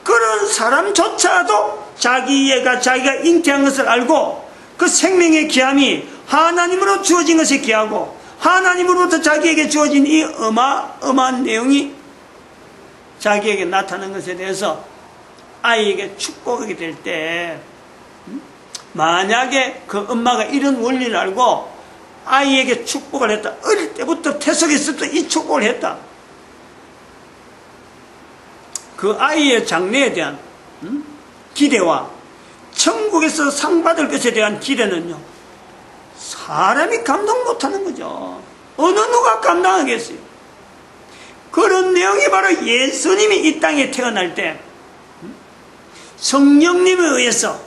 A: 그런 사람조차도 자기가 잉태한 것을 알고 그 생명의 귀함이 하나님으로 주어진 것이 귀하고 하나님으로부터 자기에게 주어진 이 어마어마한 내용이 자기에게 나타나는 것에 대해서 아이에게 축복하게 될 때, 만약에 그 엄마가 이런 원리를 알고 아이에게 축복을 했다, 어릴 때부터 태석에 있을 때 이 축복을 했다, 그 아이의 장래에 대한 기대와 천국에서 상 받을 것에 대한 기대는요, 사람이 감당 못하는 거죠. 어느 누가 감당하겠어요? 그런 내용이 바로 예수님이 이 땅에 태어날 때 성령님에 의해서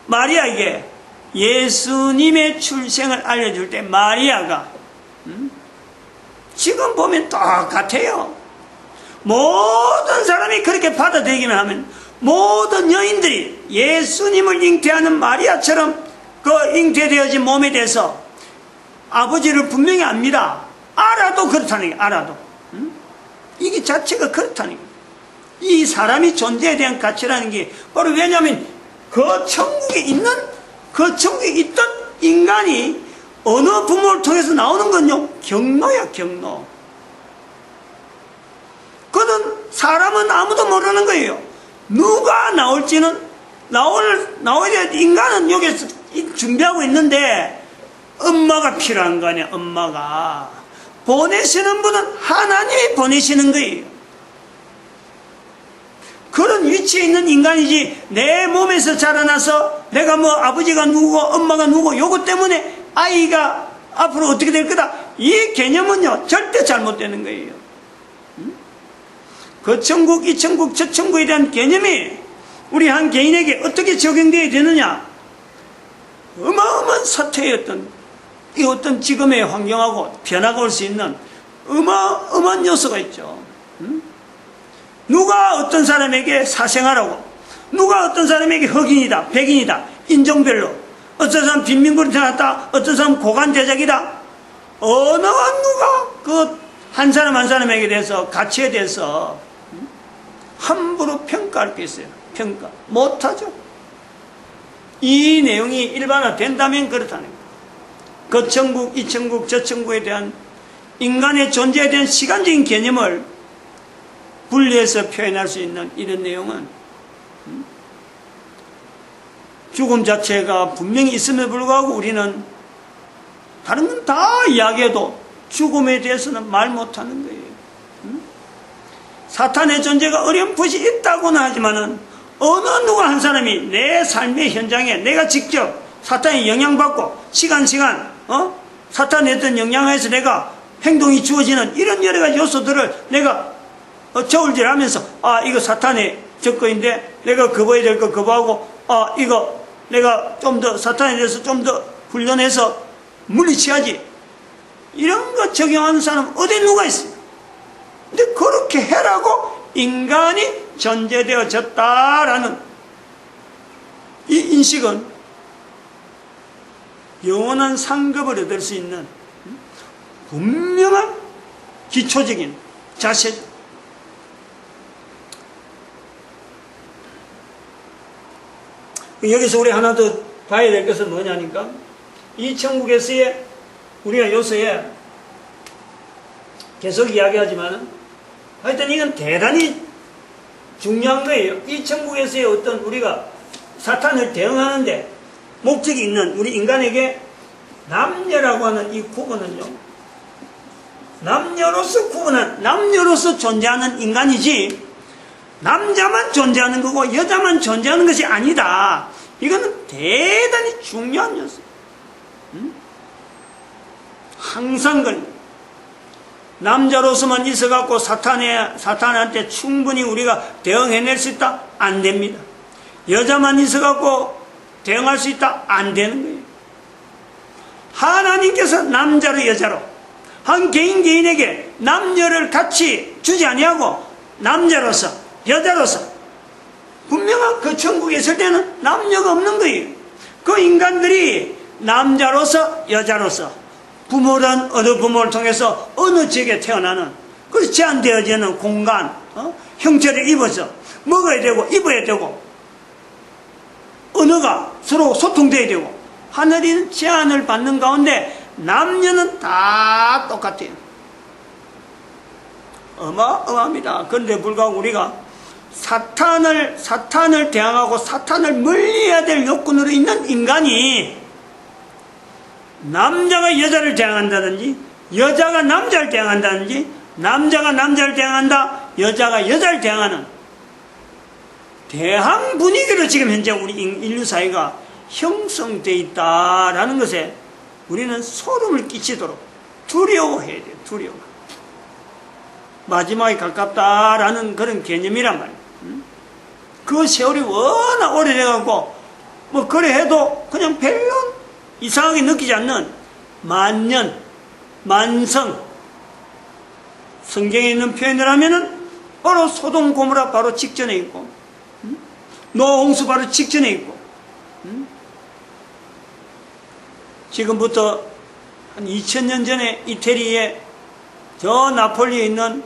A: 마리아에게 예수님의 출생을 알려줄 때, 마리아가 지금 보면 똑같아요. 모든 사람이 그렇게 받아들이기만 하면 모든 여인들이 예수님을 잉태하는 마리아처럼 그 잉태되어진 몸에 대해서 아버지를 분명히 압니다. 알아도 그렇다는 거예요. 알아도. 이게 자체가 그렇다는 거예요. 이 사람이 존재에 대한 가치라는 게 바로, 왜냐하면 그 천국에 있던 인간이 어느 부모를 통해서 나오는 건요, 경로야, 경로. 그는 사람은 아무도 모르는 거예요. 누가 나올지는, 나와야 될 인간은 여기서 준비하고 있는데, 엄마가 필요한 거 아니야, 엄마가. 보내시는 분은 하나님이 보내시는 거예요. 그런 위치에 있는 인간이지, 내 몸에서 자라나서 내가 뭐 아버지가 누구고 엄마가 누구고 요것 때문에 아이가 앞으로 어떻게 될 거다. 이 개념은요, 절대 잘못되는 거예요. 그 천국, 이 천국, 저 천국에 대한 개념이 우리 한 개인에게 어떻게 적용되어야 되느냐. 어마어마한 사태의 어떤 지금의 환경하고 변화가 올 수 있는 어마어마한 요소가 있죠. 누가 어떤 사람에게 사생활하고, 누가 어떤 사람에게 흑인이다, 백인이다, 인종별로, 어떤 사람 빈민군에 태어났다, 어떤 사람 고관대작이다, 어느 누가 그 한 사람 한 사람에게 대해서 가치에 대해서 함부로 평가할 게 있어요. 평가 못하죠. 이 내용이 일반화된다면 그렇다는 거예요. 그 천국, 이 천국, 저 천국에 대한 인간의 존재에 대한 시간적인 개념을 분리해서 표현할 수 있는 이런 내용은 죽음 자체가 분명히 있음에도 불구하고 우리는 다른 건 다 이야기해도 죽음에 대해서는 말 못하는 거예요. 사탄의 존재가 어렴풋이 있다고는 하지만은 어느 누가 한 사람이 내 삶의 현장에 내가 직접 사탄의 영향받고 시간 사탄의 어떤 영향에서 내가 행동이 주어지는 이런 여러 가지 요소들을 내가 저울질하면서 이거 사탄의 접근인데 내가 거부해야 될 거 거부하고 이거 내가 좀 더 사탄에 대해서 좀 더 훈련해서 물리쳐야지. 이런 거 적용하는 사람 어디 누가 있어요? 근데 그렇게 해라고 인간이 존재되어졌다라는 이 인식은 영원한 상급을 얻을 수 있는 분명한 기초적인 자세죠. 여기서 우리 하나 더 봐야 될 것은 뭐냐니까, 이 천국에서의 우리가 요새에 계속 이야기하지만 하여튼 이건 대단히 중요한 거예요. 이 천국에서의 어떤 우리가 사탄을 대응하는데 목적이 있는 우리 인간에게 남녀라고 하는 이 구분은요, 남녀로서 존재하는 인간이지 남자만 존재하는 거고 여자만 존재하는 것이 아니다. 이거는 대단히 중요한 요소예요. 항상 남자로서만 있어갖고 사탄한테 충분히 우리가 대응해낼 수 있다? 안 됩니다. 여자만 있어갖고 대응할 수 있다? 안 되는 거예요. 하나님께서 남자로 여자로 한 개인에게 남녀를 같이 주지 아니하고 남자로서 여자로서 분명한 그 천국에 있을 때는 남녀가 없는 거예요. 그 인간들이 남자로서 여자로서 부모란 어느 부모를 통해서 어느 지역에 태어나는 그 제한되어지는 공간, 형체를 입어서 먹어야 되고 입어야 되고 언어가 서로 소통돼야 되고 하늘인 제한을 받는 가운데 남녀는 다 똑같아요. 어마어마합니다. 그런데 불구하고 우리가 사탄을 대항하고 사탄을 멀리해야 될 요건으로 있는 인간이 남자가 여자를 대항한다든지 여자가 남자를 대항한다든지 남자가 남자를 대항한다 여자가 여자를 대항하는 대항 분위기로 지금 현재 우리 인류 사회가 형성되어 있다라는 것에 우리는 소름을 끼치도록 두려워해야 돼요. 두려워. 마지막에 가깝다라는 그런 개념이란 말이에요. 그 세월이 워낙 오래돼갖고 뭐 그래 해도 그냥 별로 이상하게 느끼지 않는 만년, 만성, 성경에 있는 표현을 하면은 바로 소돔 고모라 바로 직전에 있고 노아 홍수 바로 직전에 있고 지금부터 한 2000년 전에 이태리에 저 나폴리에 있는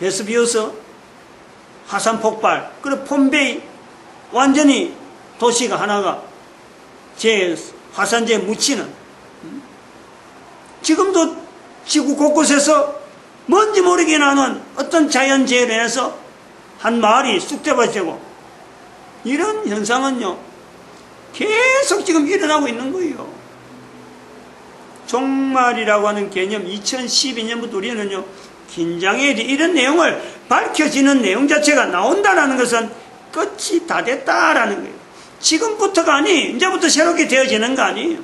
A: 베스비우스 화산 폭발, 그리고 폼베이 완전히 도시가 하나가 화산재에 묻히는, 지금도 지구 곳곳에서 뭔지 모르게 나는 어떤 자연재해로 인해서 한 마을이 쑥대밭이 되고 이런 현상은요 계속 지금 일어나고 있는 거예요. 종말이라고 하는 개념 2012년부터 우리는요 긴장해야 돼. 이런 내용을 밝혀지는 내용 자체가 나온다는 것은 끝이 다 됐다라는 거예요. 지금부터가 아니 이제부터 새롭게 되어지는 거 아니에요.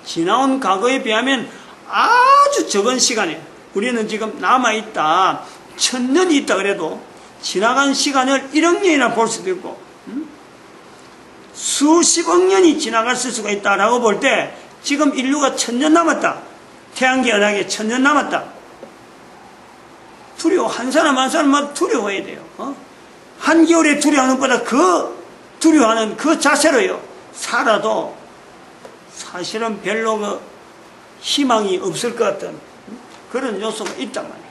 A: 지나온 과거에 비하면 아주 적은 시간에 우리는 지금 남아있다, 1000년이 있다 그래도 지나간 시간을 1억 년이나 볼 수도 있고 수십억 년이 지나갔을 수가 있다라고 볼 때 지금 인류가 1000년 남았다, 태양계 은하계 1000년 남았다. 두려워. 한 사람 한 사람만 두려워해야 돼요. 한겨울에 두려워하는 것보다 그 두려워하는 그 자체로요 살아도 사실은 별로 그 희망이 없을 것 같은 그런 요소가 있단 말이에요.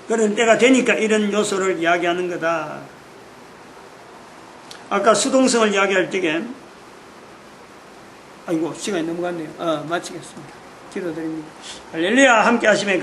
A: 그런 때가 되니까 이런 요소를 이야기하는 거다. 아까 수동성을 이야기할 때에 아이고 시간이 넘어갔네요. 마치겠습니다. 기도드립니다. 할렐루야. 함께 하시면